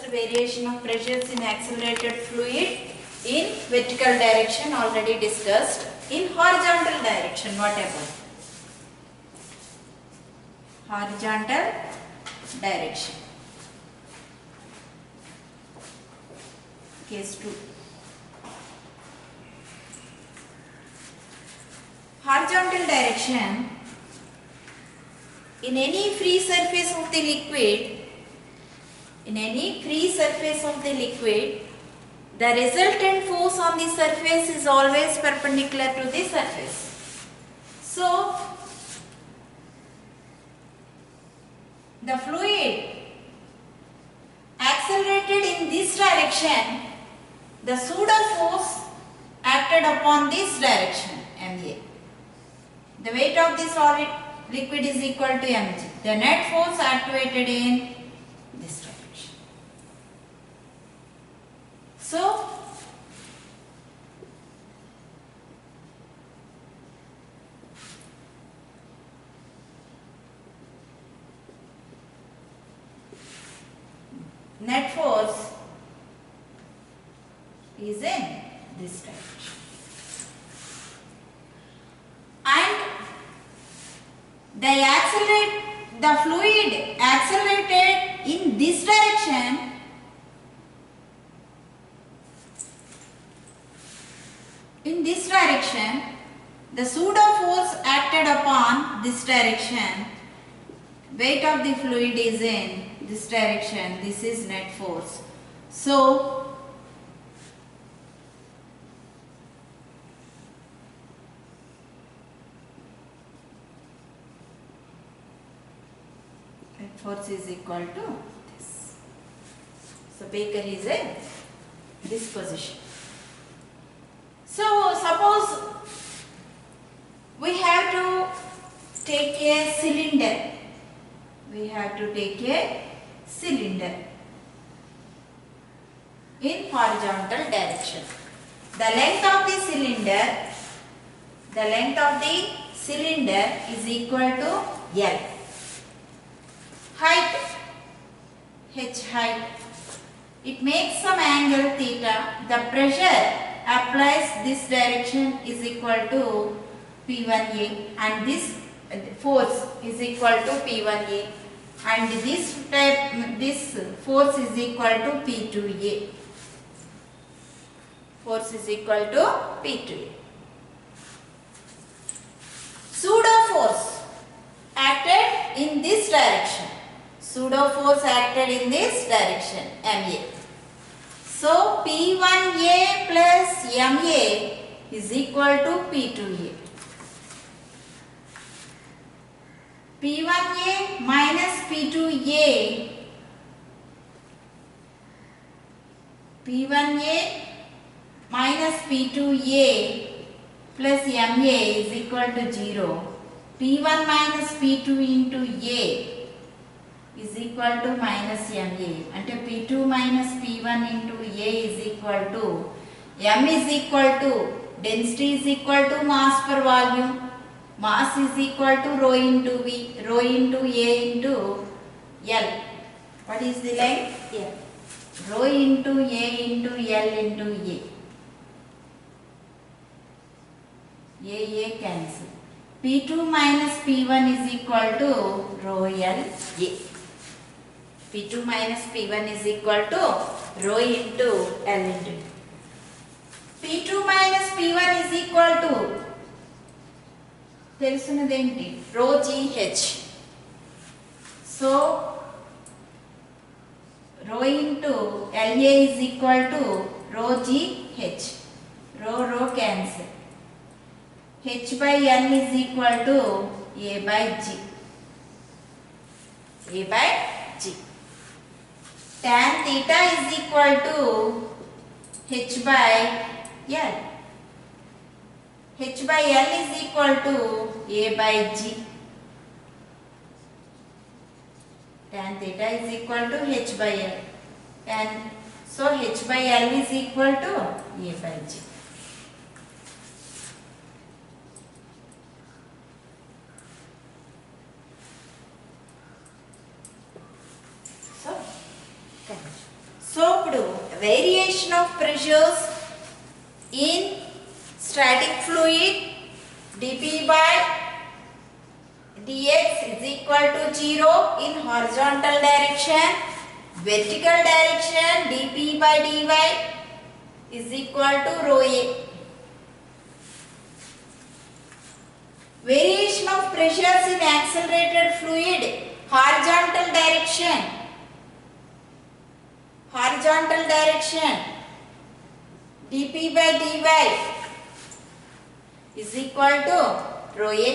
variation of pressures in accelerated fluid in vertical direction already discussed. In horizontal direction, what about? Horizontal direction. Case 2. Horizontal direction, in any free surface of the liquid, the resultant force on the surface is always perpendicular to the surface. So, the fluid accelerated in this direction, the pseudo force acted upon this direction, MA. The weight of the solid liquid is equal to mg. The net force activated in this direction. So, net force is in this direction. And the fluid accelerated in this direction, the pseudo force acted upon this direction. Weight of the fluid is in this direction. This is net force. So, net force is equal to this. So, beaker is in this position. So, suppose we have to take a cylinder. In horizontal direction. The length of the cylinder is equal to L. Height, H height. It makes some angle theta. The pressure applies this direction is equal to P1A, and this force is equal to P1A, and this force is equal to P2A. Pseudo force acted in this direction. MA. So, P1A plus MA is equal to P2A. P1A minus P2A. P1A minus P2A plus MA is equal to 0. P1 minus P2 into A is equal to minus MA. And P2 minus P1 into A is equal to, M is equal to, density is equal to mass per volume. Mass is equal to rho into V, rho into A into L. What is the length? L. Rho into A into L into A. A cancel. P2 minus P1 is equal to rho L A. P2 minus P1 is equal to rho into L into A. P2 minus P1 is equal to తెలుసున్నదేంటి rho GH. So rho into LA is equal to rho GH. Rho cancel. H by L is equal to A by G. Tan theta is equal to H by L. H by L is equal to A by G. Tan theta is equal to H by L. So H by L is equal to A by G. So ఇప్పుడు variation of pressures in static fluid dP by dx is equal to 0 in horizontal direction, vertical direction dP by dy is equal to rho a. Variation of pressures in accelerated fluid, horizontal direction dP by dy is equal to rho a.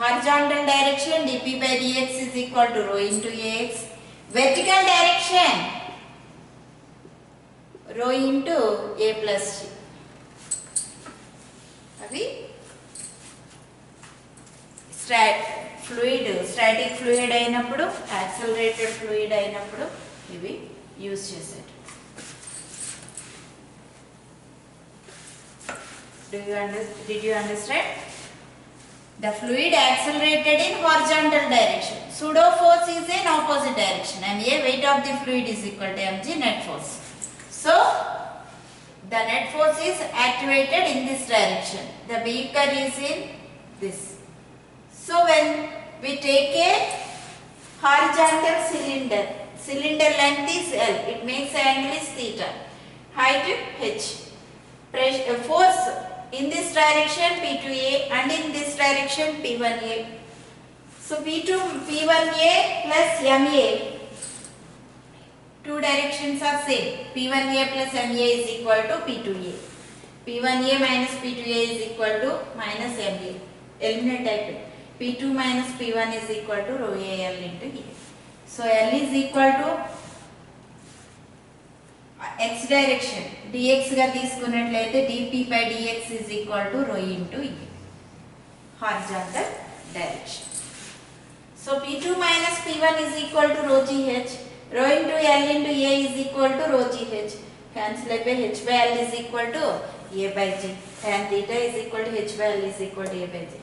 Horizontal direction dP by dx is equal to rho into ax. Vertical direction rho into a plus g. అవి static fluid అయినప్పుడు, accelerated fluid అయినప్పుడు ఇవి use చేసేది. Did you understand? The fluid accelerated in horizontal direction. Pseudo force is in opposite direction. MA, weight of the fluid is equal to mg, net force. So the net force is activated in this direction. The beaker is in this. So when we take a horizontal cylinder length is L. It makes angle is theta. Height h. Pressure force in this direction P2A and in this direction P1A. So P1A plus MA, two directions are same. P1A plus MA is equal to P2A. P1A minus P2A is equal to minus MA. Eliminate type. P2 minus P1 is equal to rho AL into A. So L is equal to x direction dx గా తీసుకున్నట్లయితే dP by dx is equal to rho into E, horizontal direction. So P2 minus P1 is equal to rho gh. Rho into L into A is equal to rho gh. Cancel by h by L is equal to A by g. Tan theta is equal to h by L is equal to A by g.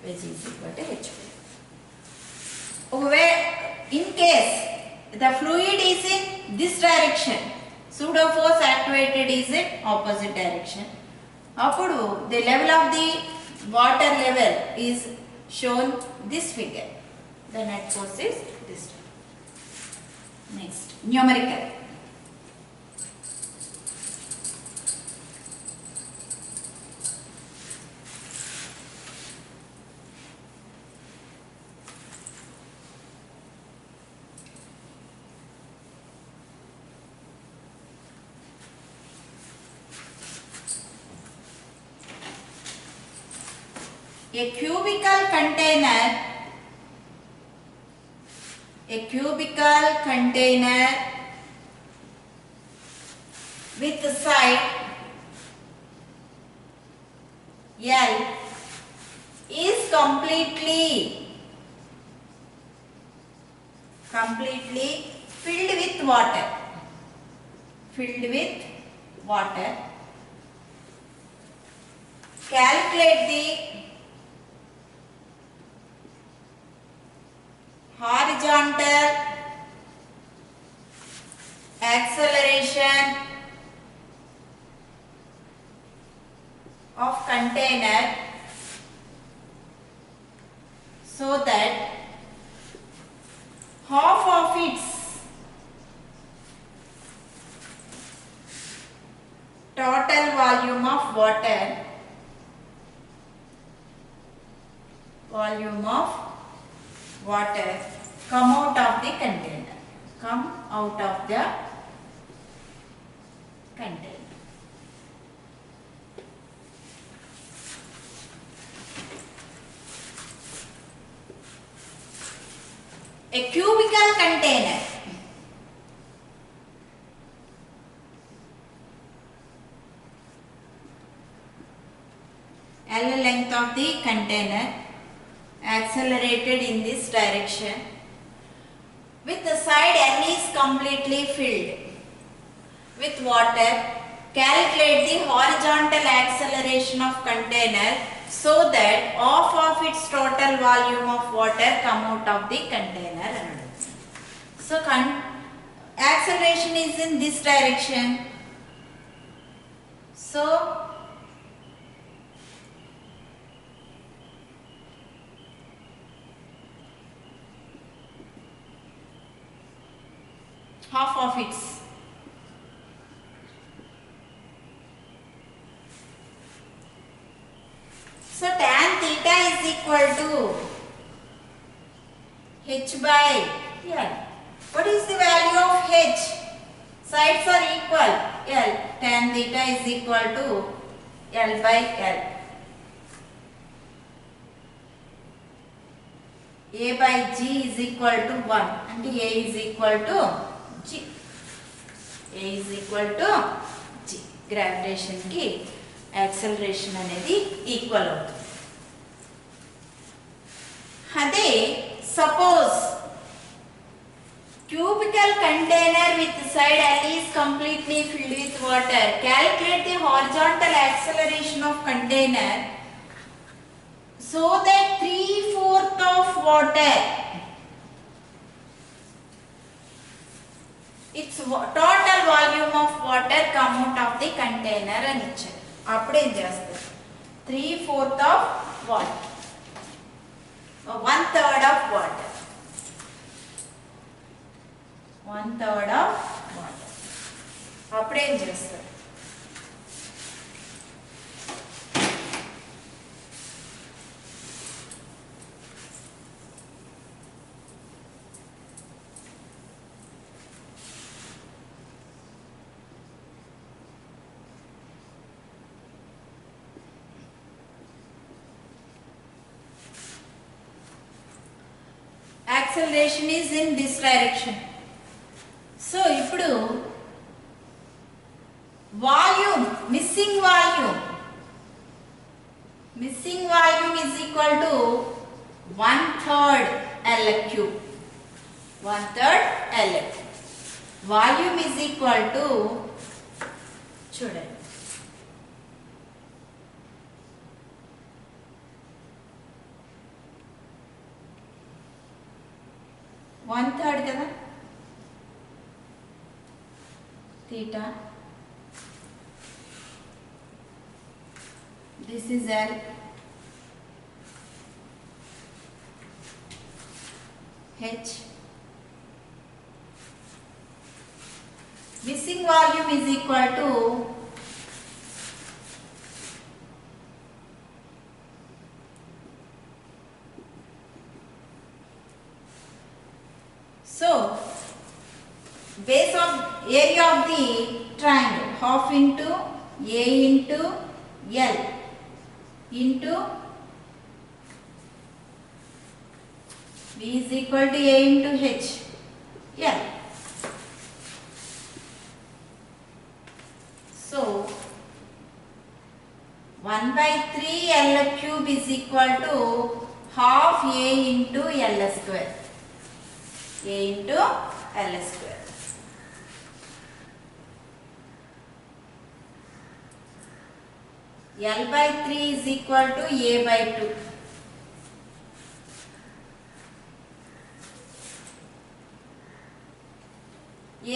By g is equal to h by. Where in case the fluid is in this direction, pseudo force activated is in opposite direction. Appudu the level of the water level is shown this figure. The net force is this. Next, numerical. A cubical container with side L is completely filled with water. Calculate the horizontal acceleration of container so that half of its total volume of water come out of the container. A cubical container. L length of the container, accelerated in this direction. With the side L is completely filled with water. Calculate the horizontal acceleration of container so that half of its total volume of water come out of the container. So acceleration is in this direction. So half of it. So tan theta is equal to h by L. What is the value of h? Sides are equal. L. Tan theta is equal to L by L. A by G is equal to 1 and A is equal to G. A is equal to G. Gravitation ki acceleration అనేది equal అవుతుంది. అదే suppose cubical container with side L is completely filled with water. Calculate the horizontal acceleration of container so that 3/4 of water, its total volume of water come out of the container అని ఇచ్చారు. అప్పుడు ఏం చేస్తారు? 3/4 of water, 1/3 of water, 1/3 of water. అప్పుడు ఏం చేస్తారు? Acceleration is in this direction. So ఇప్పుడు volume, missing volume is equal to 1/3 L cube. 1/3 L cube. Volume is equal to, చూడండి, one third కదా theta, this is L, H. Missing volume is equal to base of area of the triangle, half into A into L into B is equal to A into H, L. So 1/3 L cube is equal to half A into L square, A into L square. L by 3 is equal to A by 2.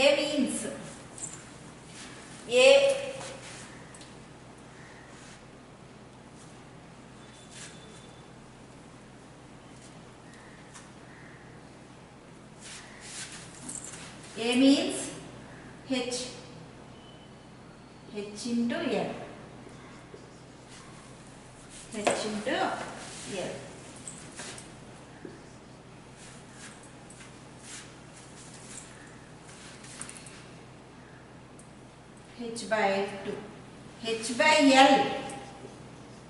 A means A means H into L. H into L. H by 2. H by L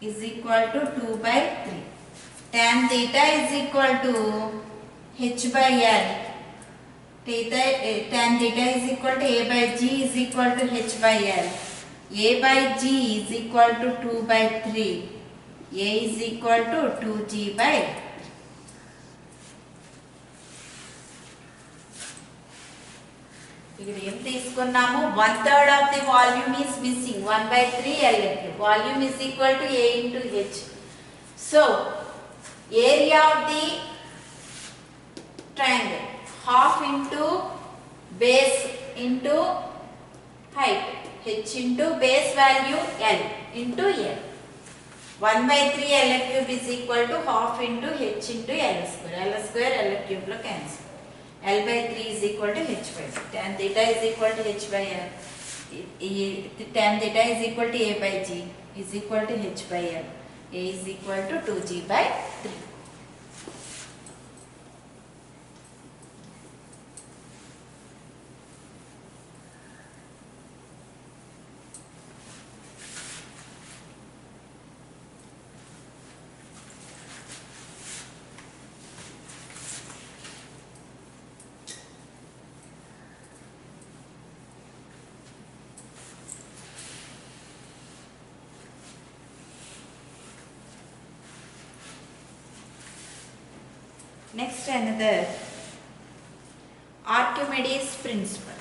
is equal to 2 by 3. Tan theta is equal to H by L. Tan theta is equal to A by G is equal to H by L. A by G is equal to 2 by 3. A is equal to 2G by 3. ఇక్కడ ఏం తీసుకున్నాము? 1/3 of the volume is missing. 1/3 L cube. Volume is equal to A into H. So area of the triangle, half into base into height, h into base value L into L. 1 by 3 L cube is equal to half into h into L square. L square L cube lo cancel. L by 3 is equal to h by 3. Tan theta is equal to h by L. Tan theta is equal to a by g is equal to h by L. A is equal to 2g by 3. Next, another Archimedes principle.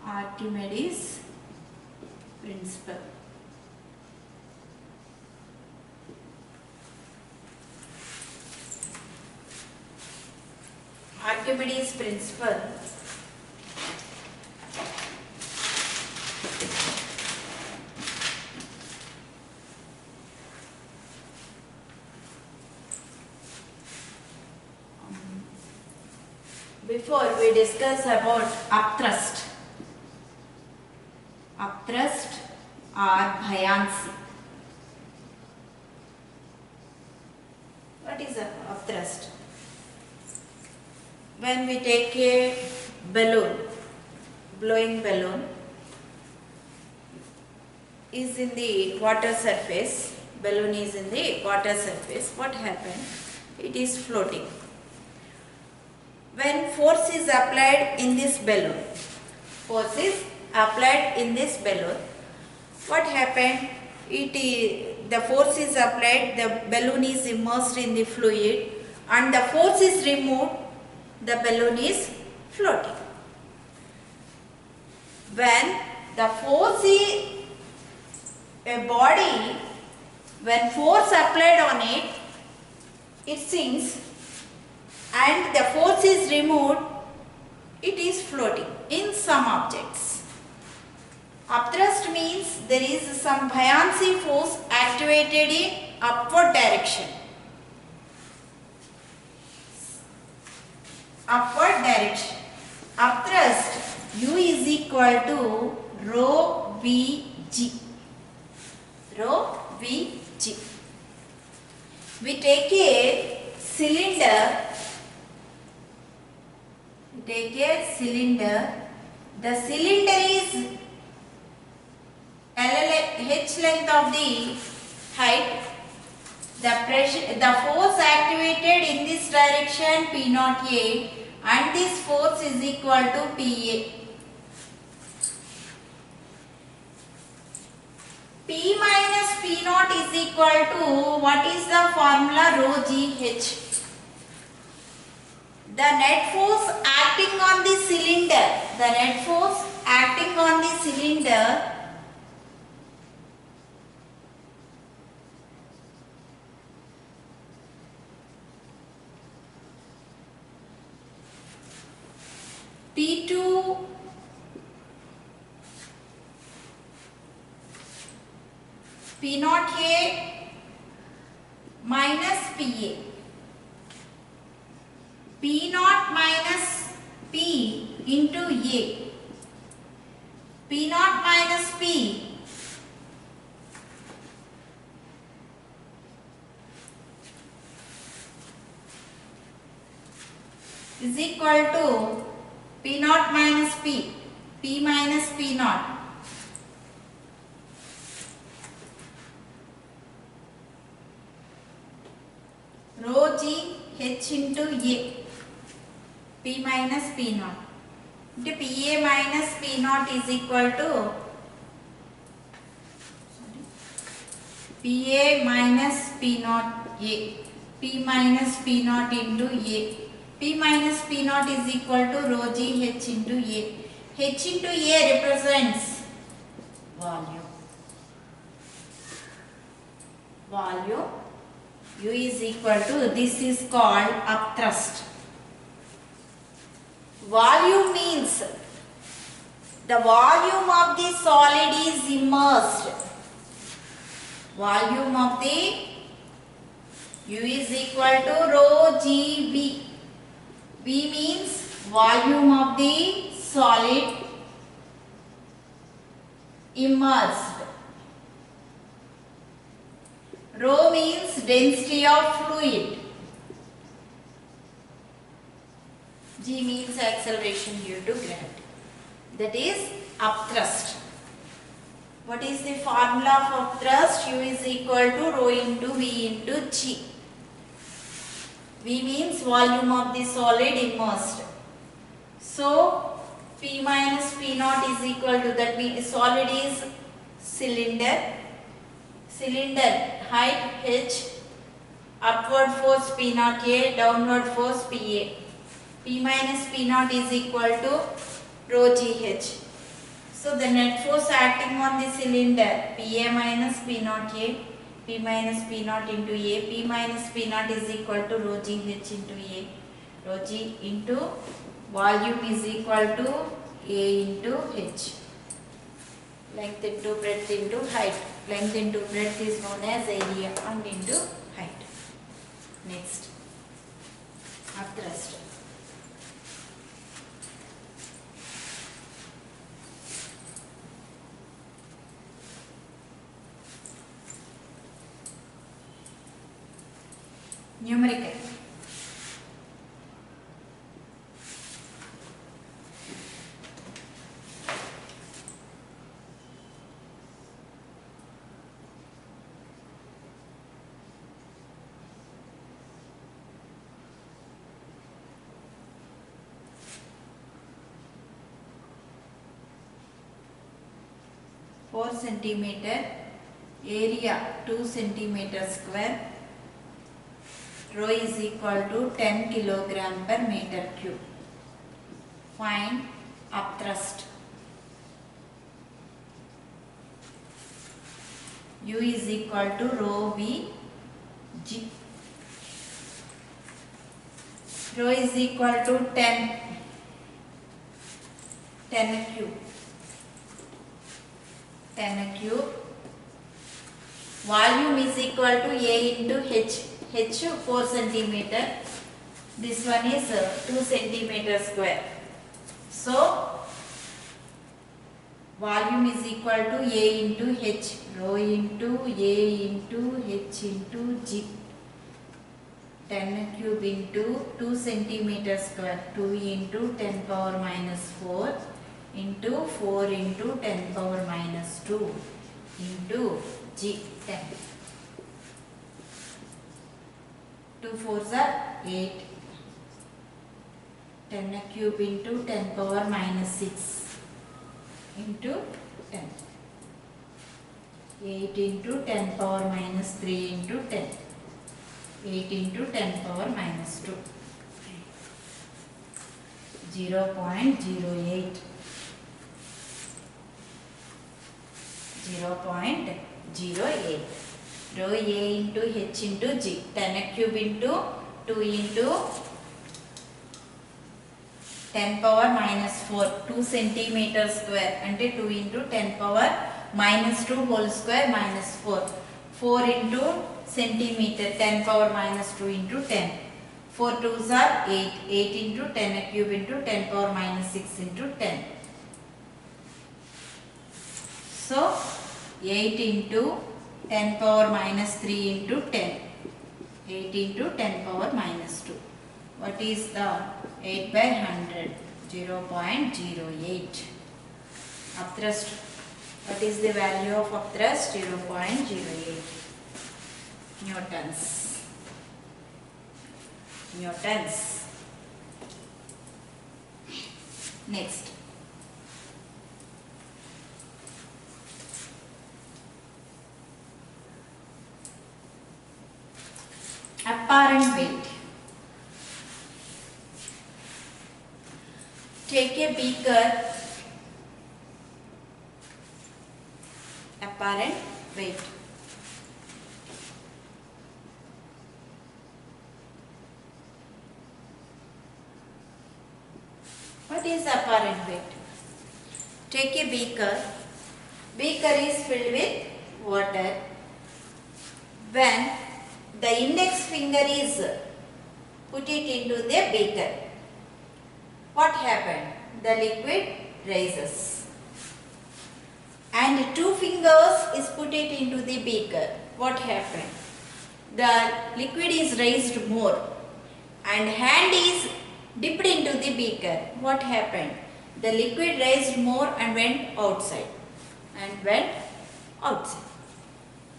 Archimedes principle. Archimedes principle before we discuss about upthrust or buoyancy. What is upthrust? When we take a balloon, blowing balloon is in the water surface, balloon is in the water surface, what happened? It is floating. When force is applied in this balloon, what happened? The force is applied, the balloon is immersed in the fluid, and the force is removed, the balloon is floating. When the force is a body, when force applied on it, it sinks, and the force is removed, it is floating in some objects. Upthrust means there is some buoyancy force activated in upward direction. Upthrust U is equal to rho Vg. We take a cylinder. The cylinder is h length of the height. The force activated in this direction P naught A, and this force is equal to Pa. P minus P naught is equal to, what is the formula? Rho GH. The net force acting on the cylinder, P2 P naught A minus Pa. P naught minus P into A. P naught minus P is equal to P naught minus P. P minus P naught. Rho G H into A. P minus P naught. Into Pa minus P naught is equal to Pa minus P naught A. P minus P naught into A. P minus P naught is equal to rho G H into A. H into A represents volume. volume U is equal to, this is called upthrust. Volume means the volume of the solid is immersed. Volume of the U is equal to rho GB. V means volume of the solid immersed. Rho means density of fluid. G means acceleration due to gravity. That is upthrust. What is the formula of upthrust? U is equal to rho into V into G. V means volume of the solid immersed. So P minus P naught is equal to, that means solid is cylinder. Cylinder height h, upward force P naught A, downward force PA. P minus P naught is equal to rho GH. So the net force acting on the cylinder, PA minus P naught A, P minus P naught into A, P minus P naught is equal to rho GH into A, rho G into volume is equal to A into H. Length into breadth into height. Length into breadth is known as area and into height. Next, upthrust. Numerical. Four centimeter, area 2 centimeter square, rho is equal to 10 kilogram per meter cube. Find upthrust. U is equal to rho V G. Rho is equal to 10 cube. 10 cube. Volume is equal to A into H. H 4 centimeter. This one is 2 centimeter square. So volume is equal to A into H. Rho into A into H into G. 10 cube into 2 centimeter square. 2 into 10 power minus 4 into 4 into 10 power minus 2 into G 10. 2 4s are 8. 10 cube into 10 power minus 6 into 10. 8 into 10 power minus 3 into 10. 8 into 10 power minus 2. 0.08. 0.08. Rho A into H into G. 10 cube into 2 into 10 power minus 4. 2 centimeter square. Ante 2 into 10 power minus 2 whole square minus 4. 4 into centimeter. 10 power minus 2 into 10. 4 2s are 8. 8 into 10 cube into 10 power minus 6 into 10. So 8 into 10 power minus 3 into 10. 8 into 10 power minus 2. What is the 8 by 100? 0.08. Upthrust. What is the value of upthrust? 0.08 newtons. Newtons. Next. Apparent weight. Take a beaker. Apparent weight. What is apparent weight? Take a beaker. Beaker is filled with water. When the index finger is put it into the beaker, what happened? The liquid rises. And two fingers is put it into the beaker. What happened? The liquid is raised more. And hand is dipped into the beaker. What happened? The liquid raised more and went outside.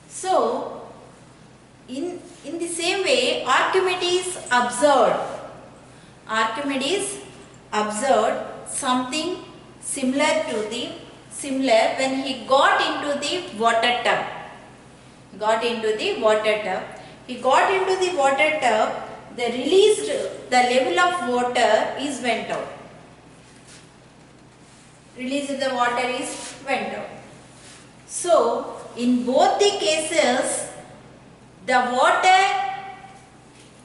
So, in the same way, Archimedes observed something similar when he got into the water tub. He got into the water tub, the level of water is went out. So, in both the cases, the water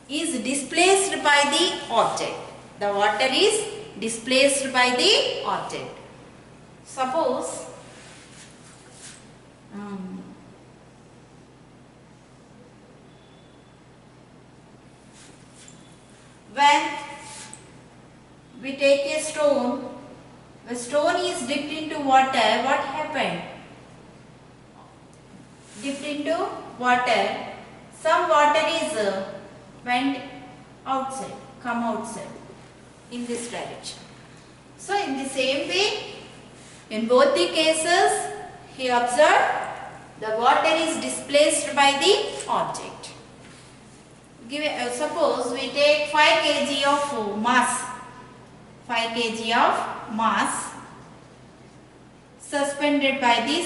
is displaced by the object. Suppose when we take a stone, the stone is dipped into water, what happened? Dipped into water, some water is went outside, come outside in this direction. So in the same way, in both the cases, he observed the water is displaced by the object. Suppose we take 5 kg of mass. 5 kg of mass suspended by the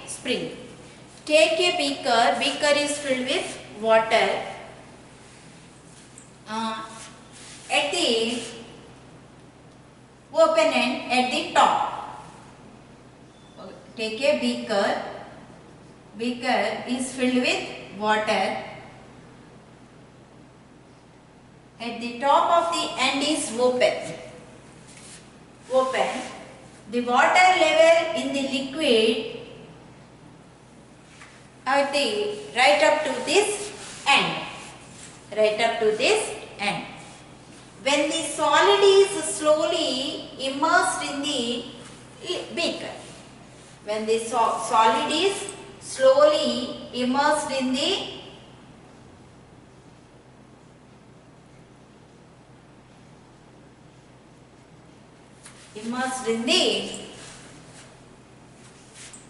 spring. Take a beaker is filled with water. At the open end, at the top, take a beaker is filled with water. At the top of the end is open. The water level in the liquid right up to this end. When the solid is slowly immersed in the beaker. When the solid is slowly immersed in the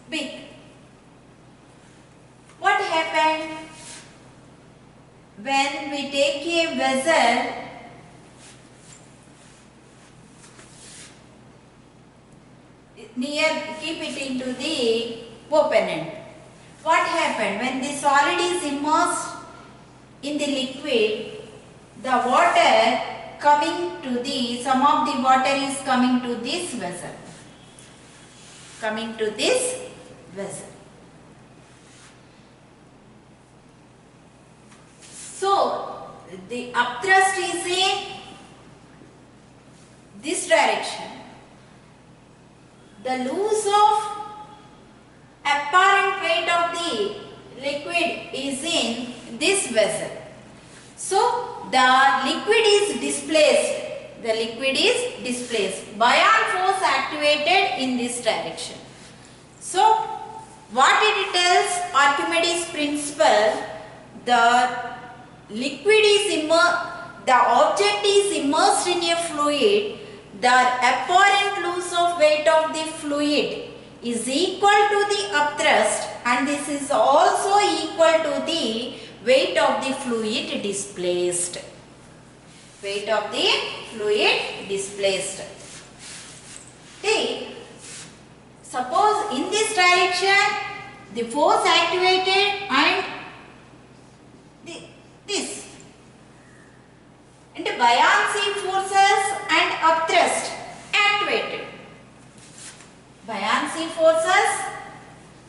beaker. What happened? When we take a vessel, keep it into the open end. What happened? When the solid is immersed in the liquid, the water some of the water is coming to this vessel. So, the upthrust is in this direction. The loss of apparent weight of the liquid is in this vessel. So, the liquid is displaced. Buoyant force activated in this direction. So, what it tells Archimedes principle, the object is immersed in a fluid, the apparent loss of weight of the fluid is equal to the upthrust, and this is also equal to the weight of the fluid displaced. Suppose in this direction the force activated and this, and the buoyancy forces and upthrust activated. Buoyancy forces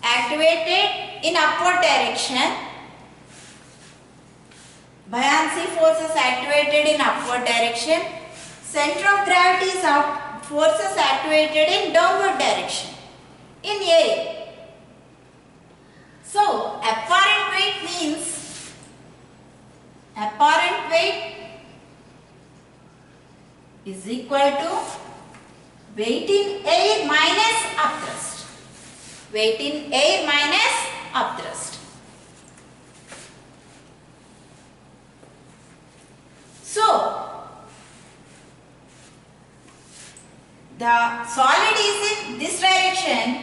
activated in upward direction. Buoyancy forces activated in upward direction. Center of gravity is forces activated in downward direction in air. So, apparent weight means apparent weight is equal to weight in air minus upthrust. Weight in air minus upthrust. So, the solid is in this direction,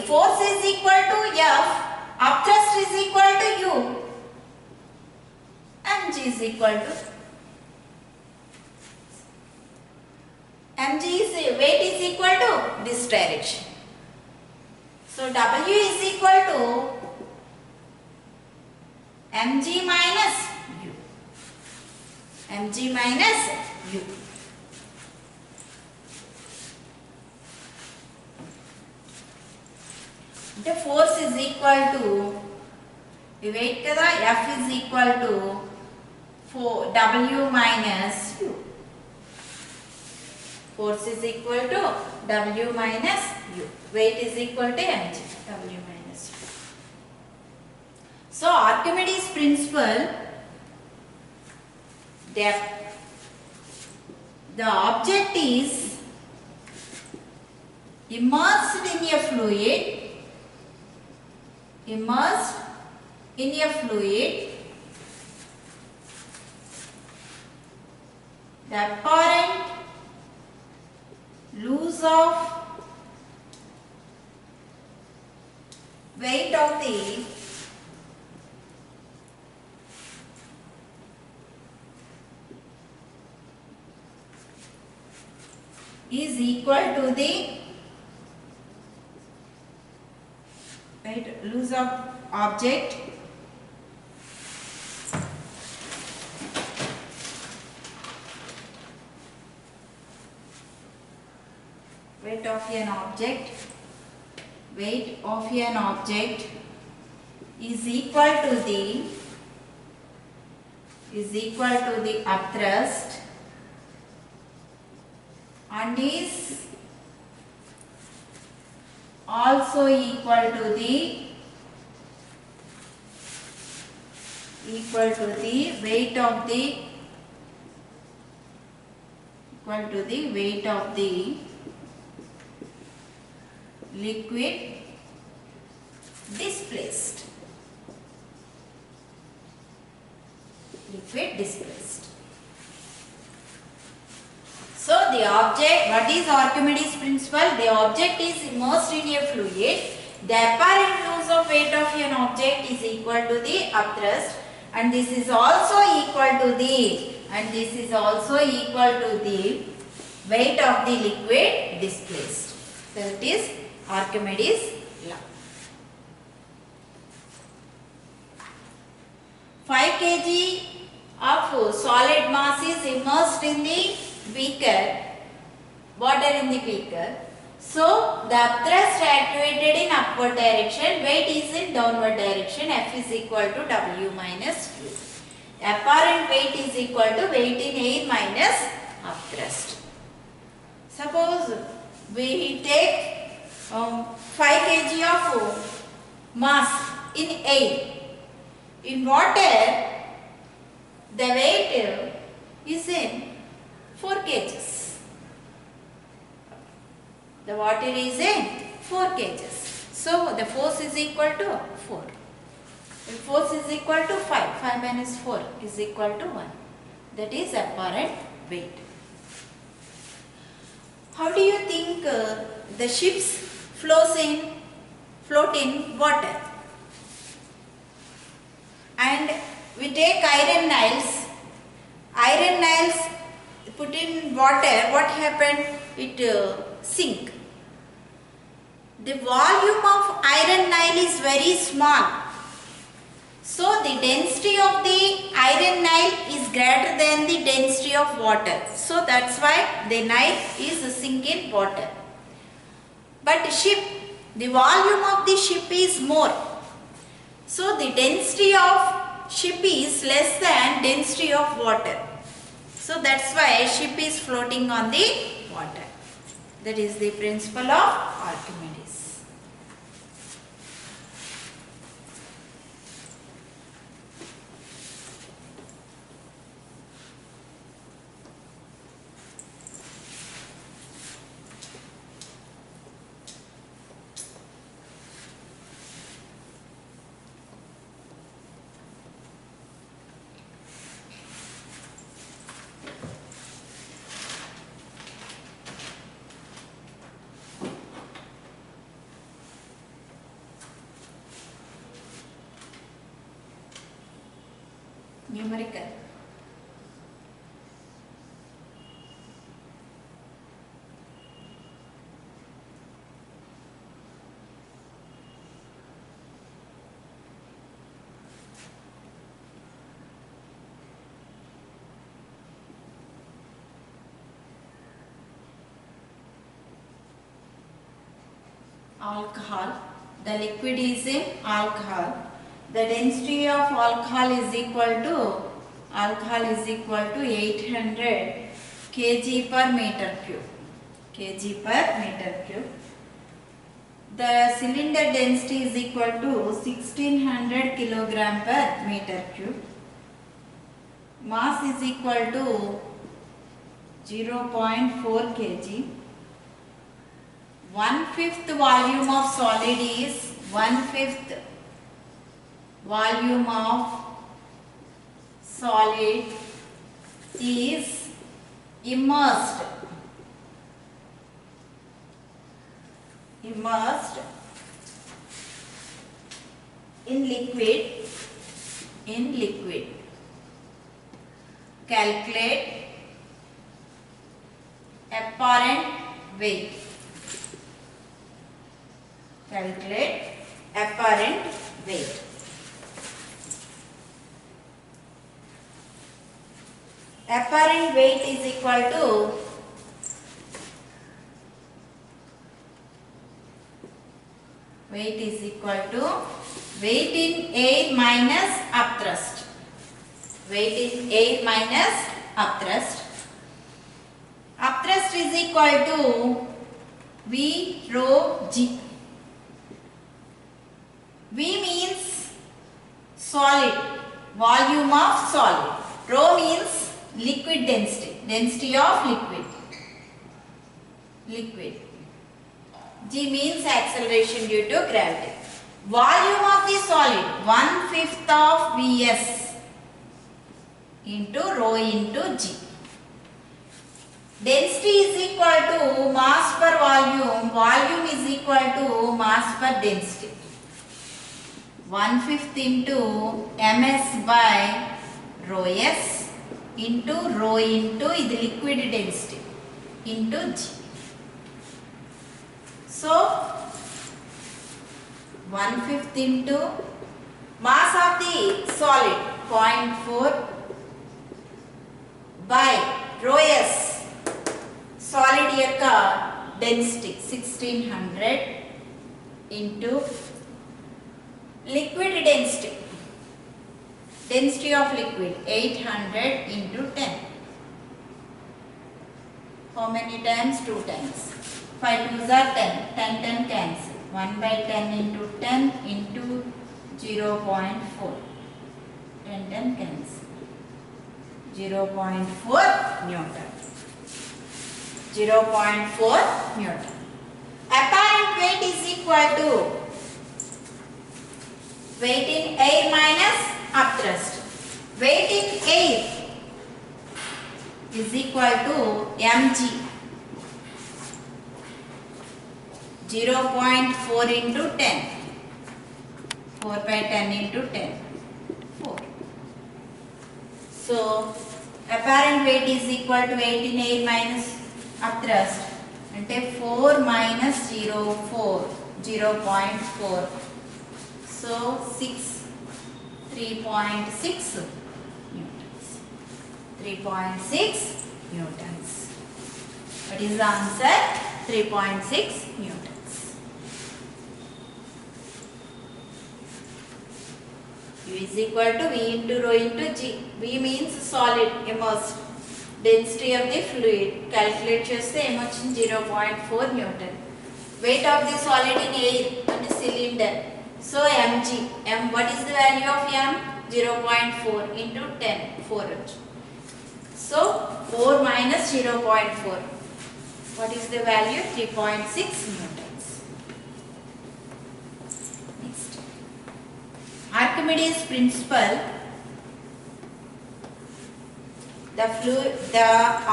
force is equal to F, upthrust is equal to U, mg is equal to weight is equal to this direction. So W is equal to mg minus U. mg minus U. The force is equal to weight kada F is equal to W minus U. Force is equal to W minus U. Weight is equal to mg. W minus U. So Archimedes principle, the object is immersed in a fluid. The apparent loss of weight of the is equal to the loss of object weight of an object is equal to the upthrust and is also equal to the weight of the liquid displaced. So the object, what is Archimedes principle? The object is immersed in a fluid. The apparent loss of weight of an object is equal to the upthrust, and this is also equal to the weight of the liquid displaced. So it is Archimedes law. 5 kg of solid mass is immersed in the water in the beaker. So the upthrust activated in upward direction, weight is in downward direction, F is equal to W minus U. Apparent weight is equal to weight in air minus upthrust. Suppose we take 5 kg of mass in air. In water, the weight is in 4 kgs. The water is in 4 kgs. So the force is equal to 4. If force is equal to 5, 5 minus 4 is equal to 1. That is apparent weight. How do you think the ships float in water? And we take iron nails. Iron nails put in water, what happened? It sink. The volume of iron nail is very small. So the density of the iron nail is greater than the density of water. So that's why the nail is sink in water. But ship, the volume of the ship is more. So the density of ship is less than density of water. So that's why ship is floating on the water. That is the principle of Archimedes. Numerical. Alcohol. The liquid is in alcohol. The density of alcohol is equal to 800 kg per meter cube. The cylinder density is equal to 1600 kilogram per meter cube. Mass is equal to 0.4 kg. 1/5 volume of solid is 1/5 volume of solid is immersed in liquid. Calculate apparent weight. Apparent weight is equal to weight in air minus upthrust. Upthrust is equal to V rho G. V means solid, volume of solid. Rho means liquid density of liquid. G means acceleration due to gravity. Volume of the solid 1/5 of Vs into rho into G. Density is equal to mass per volume. Volume is equal to mass per density. 1/5 into ms by rho s into rho into the liquid density into G. So 1/5 into mass of the solid 0.4 by rho s solid యొక్క density 1600 into liquid density of liquid 800 into 10. How many times? 2 times. 5 2s are 10. 10 cancel. 1 by 10 into 10 into 0.4. 10 cancel. 0.4 Newton. 0.4 Newton. Apparent weight is equal to weight in air minus upthrust. Weight in air is equal to mg. 0.4 into 10. 4 by 10 into 10. 4. So apparent weight is equal to weight in air minus upthrust. Ante 4 minus 0.4. So 3.6 newtons. 3.6 newtons. What is the answer? 3.6 newtons. U is equal to V into rho into G. V means solid, immersed. Density of the fluid. Calculate cheste emochin 0.4 Newton. Weight of the solid in air on a cylinder. So mg. What is the value of m? 0.4 into 10. 4. So 4 minus 0.4. What is the value? 3.6 newtons. Next. Archimedes principle. The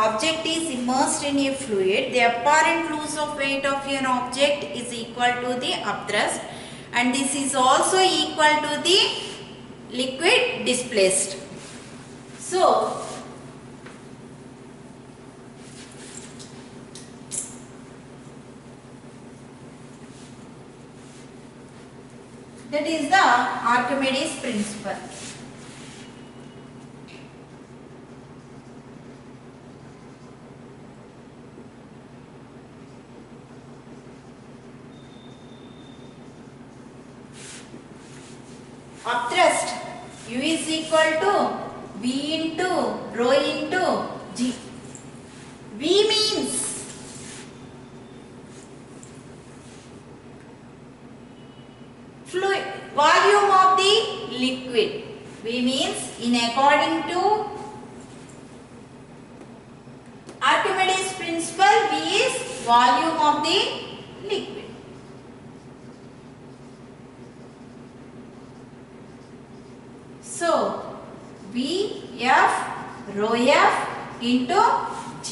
object is immersed in a fluid. The apparent loss of weight of an object is equal to the upthrust, and this is also equal to the liquid displaced. So, that is the Archimedes principle. Upthrust U is equal to V into rho into G. V means fluid volume of the liquid. V means in according to Archimedes principle, V is volume of the liquid. So, V F rho F into G.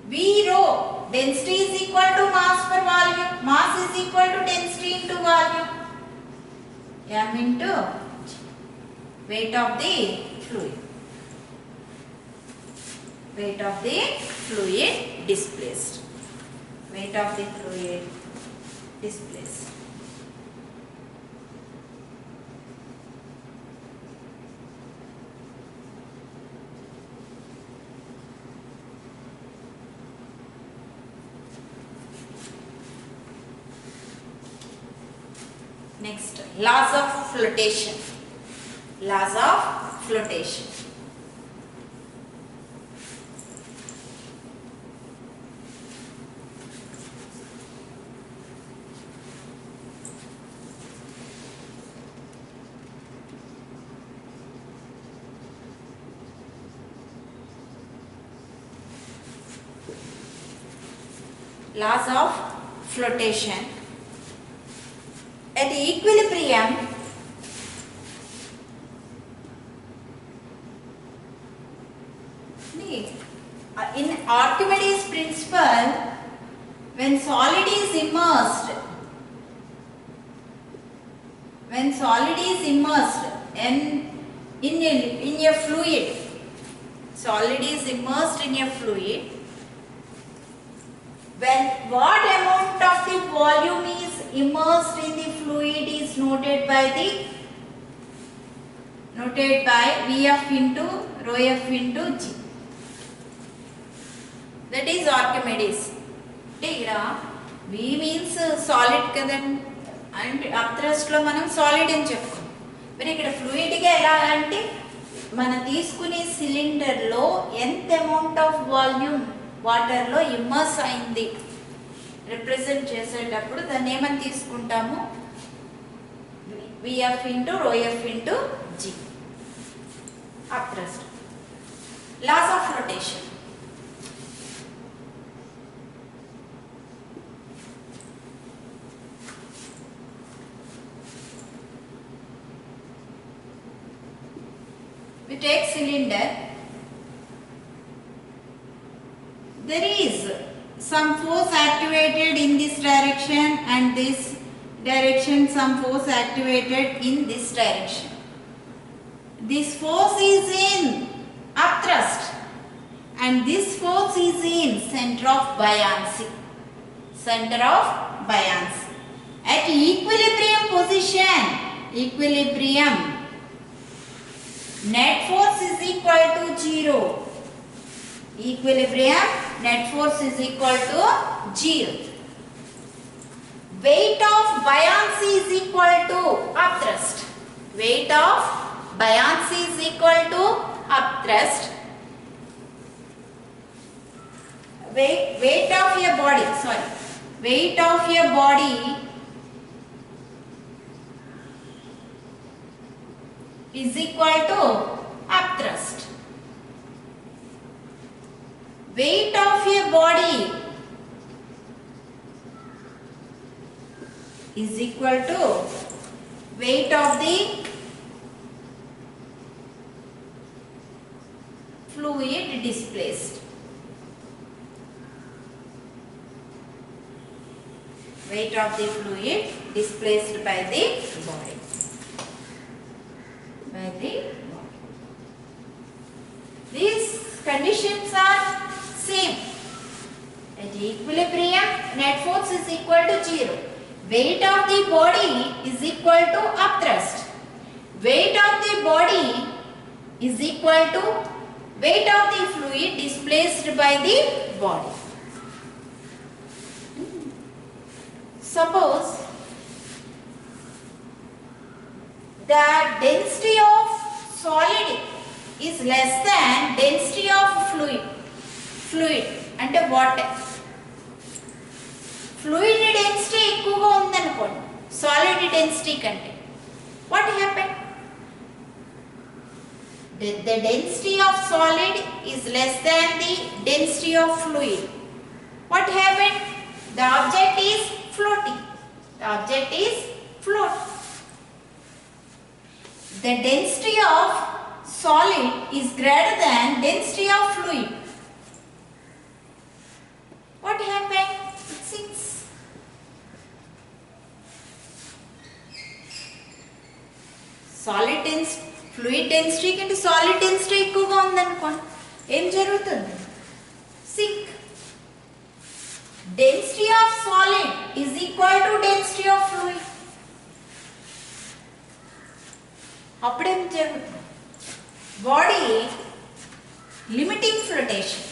V rho, density is equal to mass per volume. Mass is equal to density into volume. M into G. Weight of the fluid. Weight of the fluid displaced. Weight of the fluid displaced. Next, laws of flotation. Laws of flotation. Laws of flotation. At equilibrium, in Archimedes principle, when solid is immersed in a fluid, solid is immersed in a fluid, when what amount of the volume is immersed in the fluid is noted by Vf into rho F into G. That is Archimedes. V means solid kadan, and upthrust lo manam solid అని చెప్పుకున్నాం. మరి ఇక్కడ fluid గా ఎలా అంటే మనం తీసుకునే cylinder లో ఎంత అమౌంట్ ఆఫ్ వాల్యూమ్ వాటర్ లో ఇమ్మర్స్ అయింది రిప్రజెంట్ చేసేటప్పుడు దాన్ని ఏమని తీసుకుంటాము? Vf into rho F into G. Upthrust. Laws of flotation. We take cylinder. There is some force activated in this direction, and this direction some force activated in this direction. This force is in upthrust, and this force is in center of buoyancy. Center of buoyancy. At equilibrium position, net force is equal to 0. equilibrium, net force is equal to 0. Weight of buoyancy is equal to upthrust. Weight of buoyancy is equal to upthrust. Weight of your body, weight of your body is equal to upthrust. Weight of your body is equal to weight of the fluid displaced. Weight of the fluid displaced by the body. These conditions are same. At equilibrium, net force is equal to 0. Weight of the body is equal to upthrust. Weight of the body is equal to weight of the fluid displaced by the body. Suppose the density of solid is less than density of fluid అంటే water. Fluid density ఎక్కువగా ఉందనుకోండి solid density కంటే. What happened? The density of solid is less than the density of fluid. What happened? The object is floating. The object is floating. The density of solid is greater than density of fluid. What happened? It sinks. Fluid density కంటే solid density ఎక్కువగా ఉందనుకోండి ఏం జరుగుతుంది? Sink. Density of solid is equal to density of fluid. అప్పుడేం జరుగుతుంది? Body limiting flotation.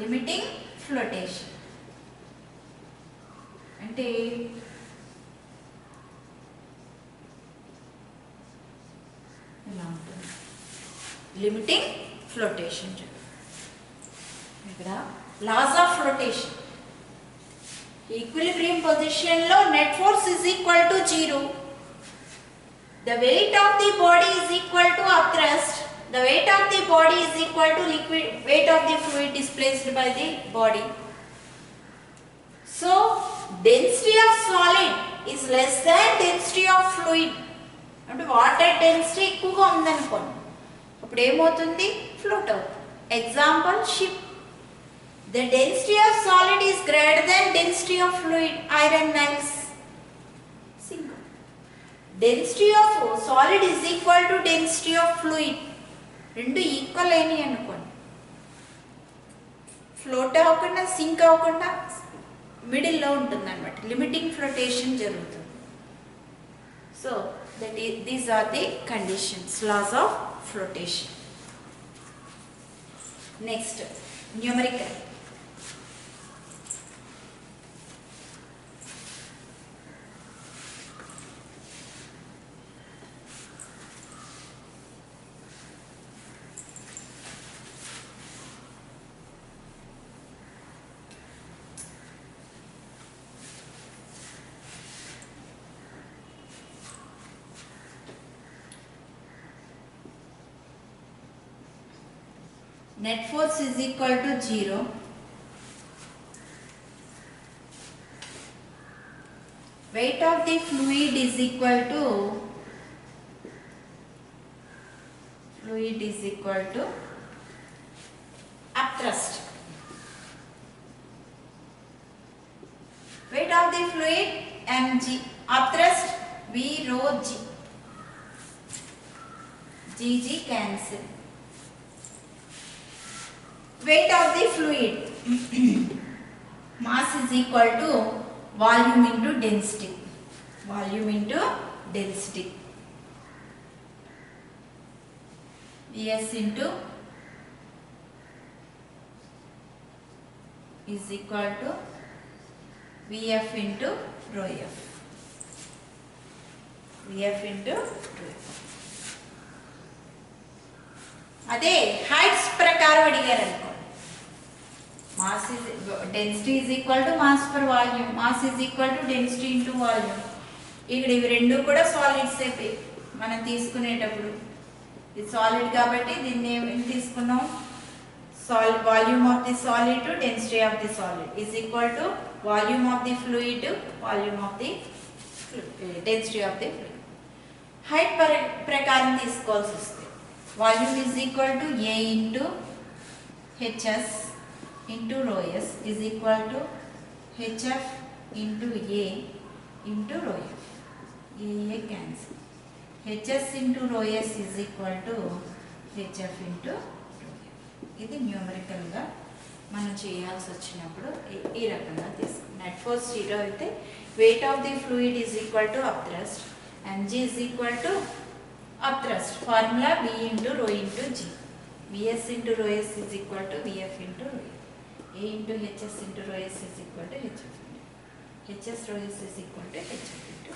Limiting flotation. అంటే ఎలా ఉంటుంది? Limiting flotation. ఇక్కడ laws of flotation. Equilibrium position లో net force is equal to 0. The weight of the body is equal to upthrust. The weight of the body is equal to weight of the fluid displaced by the body. So, density of solid is less than density of fluid. అంటే water density ఎక్కువగా ఉందనుకోండి అప్పుడు ఏమవుతుంది? Float అవుతుంది. Example ship. The density of solid is greater than density of fluid. Iron nails. Sink. Density of solid is equal to density of fluid. రెండు equal అయినాయి అనుకోండి float అవ్వకుండా సింక్ అవ్వకుండా మిడిల్లో ఉంటుంది అనమాట. లిమిటింగ్ ఫ్లోటేషన్ జరుగుతుంది. So these are the conditions, laws of flotation. Next numerical. Net force is equal to 0. Weight of the fluid is equal to upthrust. Weight of the fluid mg, upthrust v rho g. G cancel. Weight of the fluid mass is equal to volume into density. Vs into is equal to Vf into rho f. Vf into rho f. అదే heights ప్రకారం అడిగారు అనుకోండి, mass is density is equal to mass per volume, mass is equal to density into volume. ఇక్కడ ఇవి రెండు కూడా solids అయిపోయి మనం తీసుకునేటప్పుడు ఇది సాలిడ్ కాబట్టి దీన్ని ఏం తీసుకున్నాం, solid volume of the solid to density of the solid is equal to volume of the fluid to volume of the density of the fluid. height ప్రకారం తీసుకోవాల్సి వస్తుంది. volume is equal to A into hs into rho s is equal to hf into A into rho f. A cancel. hs into rho s is equal to hf into ఇది న్యూమరికల్గా మనం చేయాల్సి వచ్చినప్పుడు ఈ రకంగా తీసుకుంటాం. నెట్ ఫోర్స్ 0 అయితే weight of the fluid is equal to up thrust, mg is equal to up thrust. Formula v into rho into g. vs into రో s is equal to vf into రో f. a into hs into రో s is equal to hf. hs రో s is equal to hf into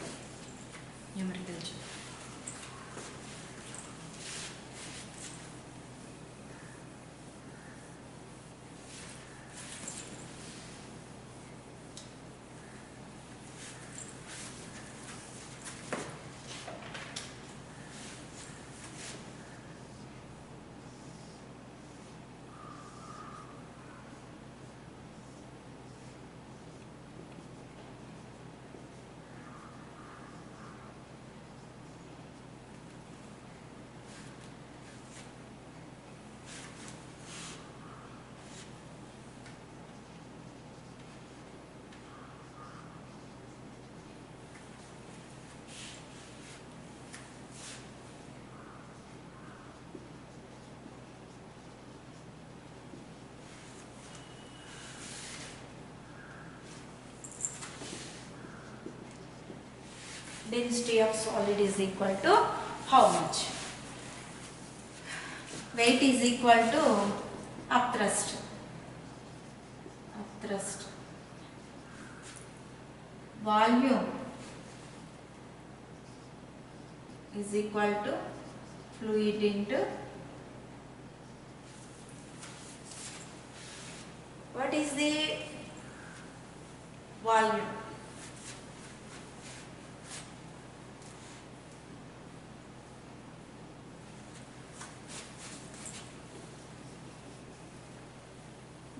numerical చూద్దాం. Density of solid is equal to how much? Weight is equal to upthrust. Upthrust. Volume is equal to fluid into what is the volume?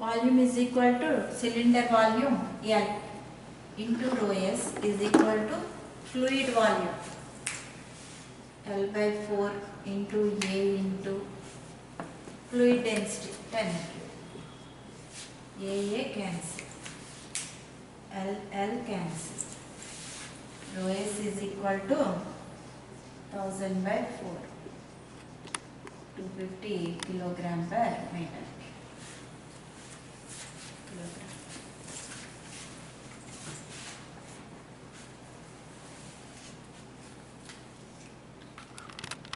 Volume is equal to cylinder volume L into rho s is equal to fluid volume L by 4 into A into fluid density 10. A cancel. L cancel. Rho s is equal to 1000 by 4. 250 kilogram per meter.